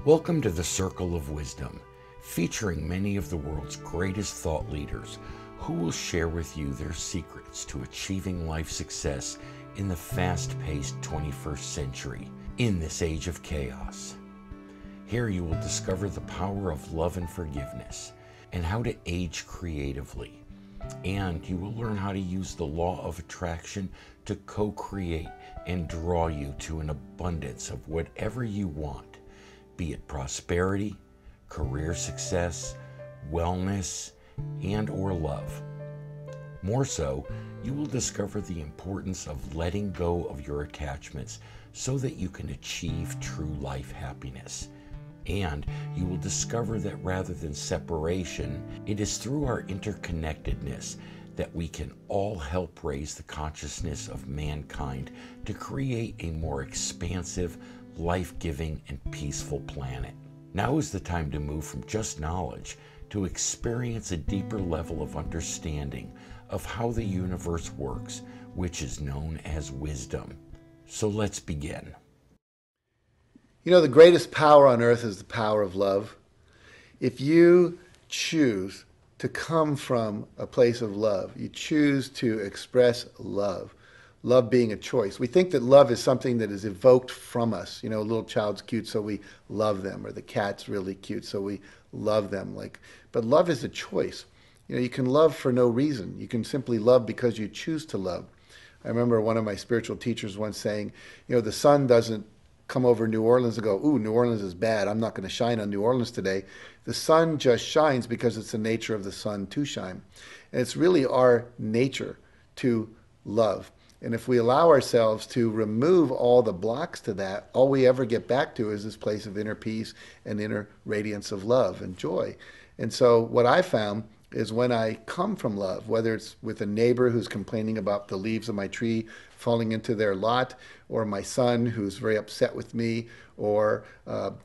Welcome to the Circle of Wisdom, featuring many of the world's greatest thought leaders who will share with you their secrets to achieving life success in the fast-paced 21st century, in this age of chaos. Here you will discover the power of love and forgiveness, and how to age creatively. And you will learn how to use the law of attraction to co-create and draw you to an abundance of whatever you want, be it prosperity, career success, wellness, and or love. More so, you will discover the importance of letting go of your attachments so that you can achieve true life happiness. And you will discover that rather than separation, it is through our interconnectedness that we can all help raise the consciousness of mankind to create a more expansive, life-giving, and peaceful planet. Now is the time to move from just knowledge to experience a deeper level of understanding of how the universe works, which is known as wisdom. So let's begin. You know, the greatest power on earth is the power of love. If you choose to come from a place of love, you choose to express love, love being a choice. We think that love is something that is evoked from us. You know, a little child's cute, so we love them, or the cat's really cute, so we love them. But love is a choice. You know, you can love for no reason. You can simply love because you choose to love. I remember one of my spiritual teachers once saying, you know, the sun doesn't come over New Orleans and go, ooh, New Orleans is bad, I'm not going to shine on New Orleans today. The sun just shines because it's the nature of the sun to shine. And it's really our nature to love. And if we allow ourselves to remove all the blocks to that, all we ever get back to is this place of inner peace and inner radiance of love and joy. And so what I found is when I come from love, whether it's with a neighbor who's complaining about the leaves of my tree falling into their lot, or my son who's very upset with me, or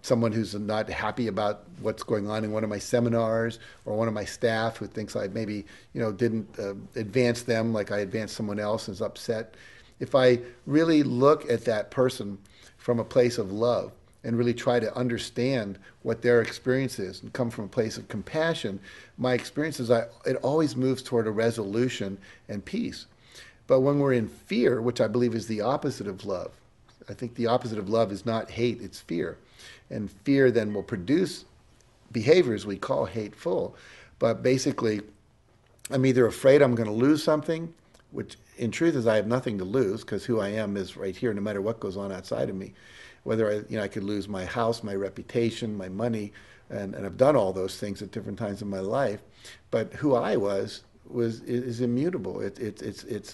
someone who's not happy about what's going on in one of my seminars, or one of my staff who thinks I maybe didn't advance them like I advanced someone else and is upset. If I really look at that person from a place of love, and really try to understand what their experience is and come from a place of compassion, my experience is it always moves toward a resolution and peace. But when we're in fear, which I believe is the opposite of love, I think the opposite of love is not hate, it's fear. And fear then will produce behaviors we call hateful. But basically, I'm either afraid I'm going to lose something, which in truth is I have nothing to lose because who I am is right here no matter what goes on outside of me. Whether I could lose my house, my reputation, my money, and I've done all those things at different times in my life. But who I is immutable. It's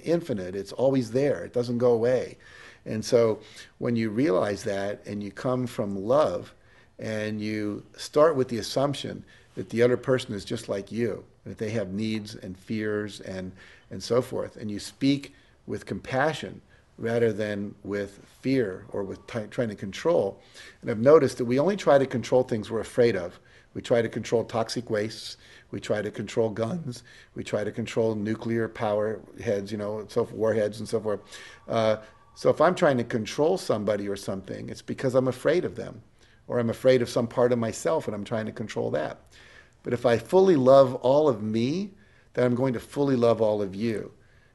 infinite. It's always there. It doesn't go away. And so when you realize that and you come from love and you start with the assumption that the other person is just like you, that they have needs and fears and so forth, and you speak with compassion rather than with fear or with trying to control. And I've noticed that we only try to control things we're afraid of. We try to control toxic wastes. We try to control guns. We try to control nuclear power heads, warheads and so forth. So if I'm trying to control somebody or something, it's because I'm afraid of them, or I'm afraid of some part of myself and I'm trying to control that. But if I fully love all of me, then I'm going to fully love all of you.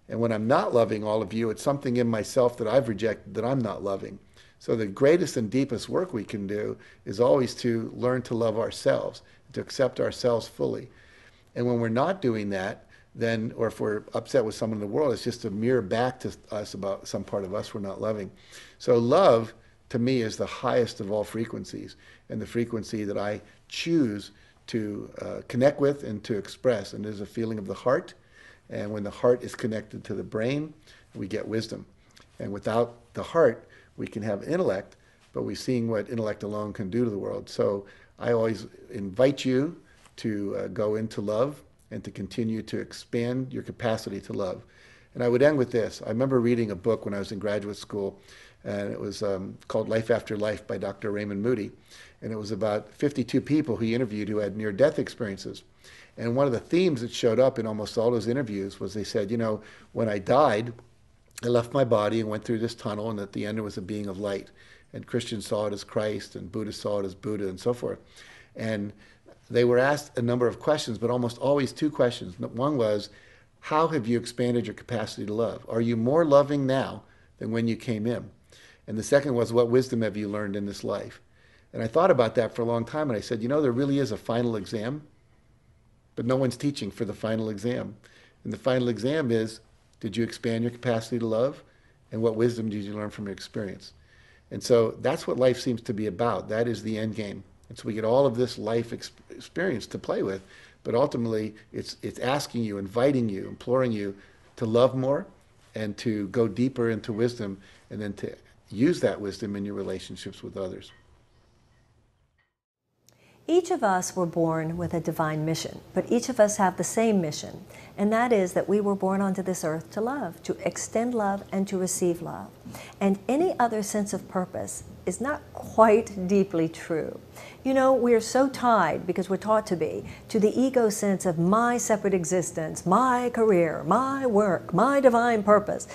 And when I'm not loving all of you, it's something in myself that I've rejected that I'm not loving. So the greatest and deepest work we can do is always to learn to love ourselves, to accept ourselves fully. And when we're not doing that, then, or if we're upset with someone in the world, it's just a mirror back to us about some part of us we're not loving. So love, to me, is the highest of all frequencies, and the frequency that I choose to connect with and to express. And there's a feeling of the heart. And when the heart is connected to the brain, we get wisdom. And without the heart, we can have intellect, but we're seeing what intellect alone can do to the world. So I always invite you to go into love and to continue to expand your capacity to love. And I would end with this. I remember reading a book when I was in graduate school, and it was called Life After Life by Dr. Raymond Moody. And it was about 52 people he interviewed who had near-death experiences. And one of the themes that showed up in almost all those interviews was they said, when I died, I left my body and went through this tunnel, and at the end it was a being of light. and Christians saw it as Christ, and Buddhists saw it as Buddha, and so forth. And they were asked a number of questions, but almost always two questions. One was, how have you expanded your capacity to love? Are you more loving now than when you came in? And the second was, what wisdom have you learned in this life? And I thought about that for a long time, and I said, you know, there really is a final exam, but no one's teaching for the final exam. And the final exam is, did you expand your capacity to love? And what wisdom did you learn from your experience? And so that's what life seems to be about. That is the end game. And so we get all of this life experience to play with, but ultimately it's asking you, inviting you, imploring you to love more and to go deeper into wisdom, and then to use that wisdom in your relationships with others. Each of us were born with a divine mission, but each of us have the same mission, and that is that we were born onto this earth to love, to extend love, and to receive love. And any other sense of purpose is not quite deeply true. You know, we're so tied, because we're taught to be, to the ego sense of my separate existence, my career, my work, my divine purpose.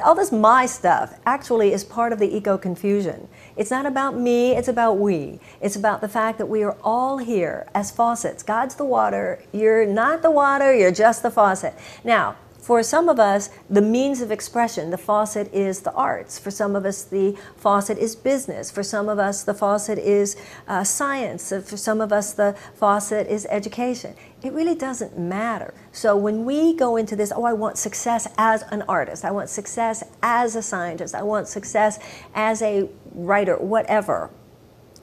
All this my stuff actually is part of the ego confusion. It's not about me, it's about we. It's about the fact that we are all here as faucets. God's the water, you're not the water, you're just the faucet. Now, for some of us, the means of expression, the faucet is the arts. For some of us, the faucet is business. For some of us, the faucet is science. For some of us, the faucet is education. It really doesn't matter. So when we go into this, oh, I want success as an artist, I want success as a scientist, I want success as a writer, whatever,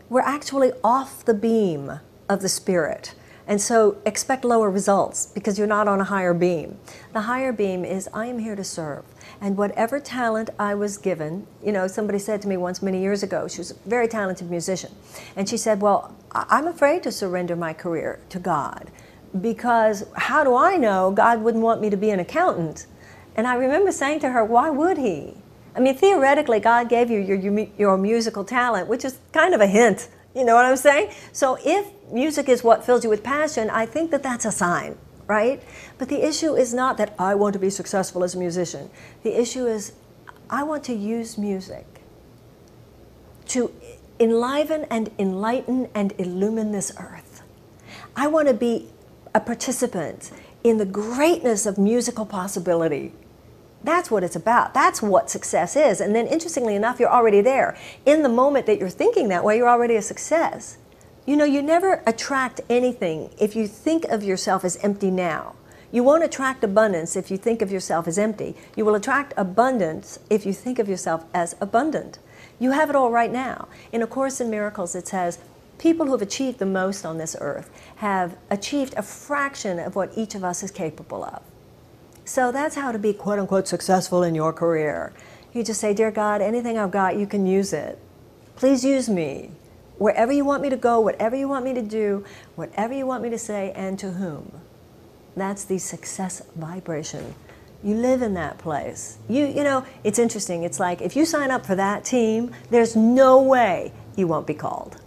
we're actually off the beam of the spirit. And so expect lower results because you're not on a higher beam. The higher beam is, I am here to serve. And whatever talent I was given, you know, somebody said to me once many years ago, she was a very talented musician, and she said, well, I'm afraid to surrender my career to God because how do I know God wouldn't want me to be an accountant? And I remember saying to her, why would he? I mean, theoretically, God gave you your musical talent, which is kind of a hint. You know what I'm saying? So if music is what fills you with passion, I think that that's a sign, right? But the issue is not that I want to be successful as a musician. The issue is I want to use music to enliven and enlighten and illumine this earth. I want to be a participant in the greatness of musical possibility. That's what it's about. That's what success is. And then interestingly enough, you're already there. In the moment that you're thinking that way, you're already a success. You know, you never attract anything if you think of yourself as empty now. You won't attract abundance if you think of yourself as empty. You will attract abundance if you think of yourself as abundant. You have it all right now. In A Course in Miracles, it says, people who have achieved the most on this earth have achieved a fraction of what each of us is capable of. So that's how to be quote-unquote successful in your career. You just say, dear God, anything I've got, you can use it. Please use me. Wherever you want me to go, whatever you want me to do, whatever you want me to say, and to whom. That's the success vibration. You live in that place. You know, it's interesting. It's like if you sign up for that team, there's no way you won't be called.